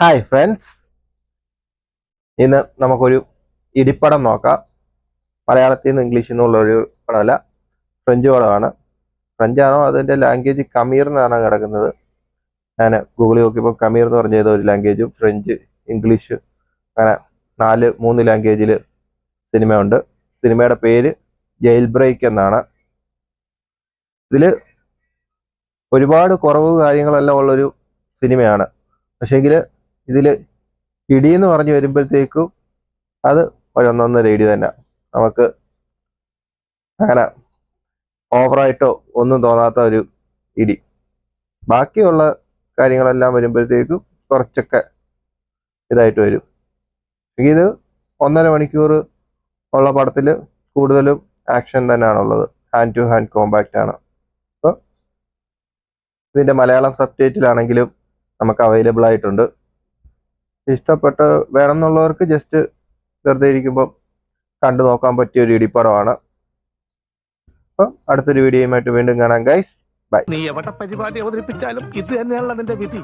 Hi friends, ഇന്ന് നമുക്കൊരു ഇടിപ്പടം നോക്കാം. മലയാളത്തിൽ നിന്ന് ഇംഗ്ലീഷിൽ നിന്നുള്ള ഒരു പടമല്ല, ഫ്രഞ്ച് പടമാണ്. ഫ്രഞ്ചാണോ അതിൻ്റെ ലാംഗ്വേജ് കമീർ എന്നാണ് കിടക്കുന്നത്. ഞാൻ ഗൂഗിളിൽ നോക്കിയപ്പോൾ കമീർ എന്ന് പറഞ്ഞ ഏതോ ഒരു ലാംഗ്വേജും ഫ്രഞ്ച്, ഇംഗ്ലീഷ്, അങ്ങനെ മൂന്ന് ലാംഗ്വേജിൽ സിനിമയുണ്ട്. സിനിമയുടെ പേര് ജയിൽ ബ്രേക്ക് എന്നാണ്. ഇതിൽ ഒരുപാട് കുറവ് കാര്യങ്ങളെല്ലാം ഉള്ളൊരു സിനിമയാണ്. പക്ഷേങ്കിൽ ഇതിൽ ഇടി എന്ന് പറഞ്ഞു വരുമ്പോഴത്തേക്കും അത് ഒരൊന്നൊന്നര ഇടി തന്നെ. നമുക്ക് അങ്ങനെ ഓവറായിട്ടോ ഒന്നും തോന്നാത്ത ഒരു ഇടി. ബാക്കിയുള്ള കാര്യങ്ങളെല്ലാം വരുമ്പോഴത്തേക്കും കുറച്ചൊക്കെ ഇതായിട്ട് വരും. ഇത് 1.5 മണിക്കൂർ ഉള്ള പടത്തിൽ കൂടുതലും ആക്ഷൻ തന്നെയാണുള്ളത്. ഹാൻഡ് ടു ഹാൻഡ് കോമ്പാക്റ്റ് ആണ്. അപ്പോൾ ഇതിൻ്റെ മലയാളം സബ് ടൈറ്റിലാണെങ്കിലും നമുക്ക് അവൈലബിൾ ആയിട്ടുണ്ട്. ഇഷ്ടപ്പെട്ട് വേണമെന്നുള്ളവർക്ക് ജസ്റ്റ് വെറുതെ ഇരിക്കുമ്പോൾ കണ്ടു നോക്കാൻ പറ്റിയ ഒരു ഇടിപ്പടമാണ്. അപ്പം അടുത്തൊരു വീഡിയോയുമായിട്ട് വീണ്ടും കാണാം ഗൈസ്. ബൈ. നീ എവിടെ പരിപാടി അവതരിപ്പിച്ചാലും ഇത് തന്നെയാണല്ലോ നിന്റെ വിധി.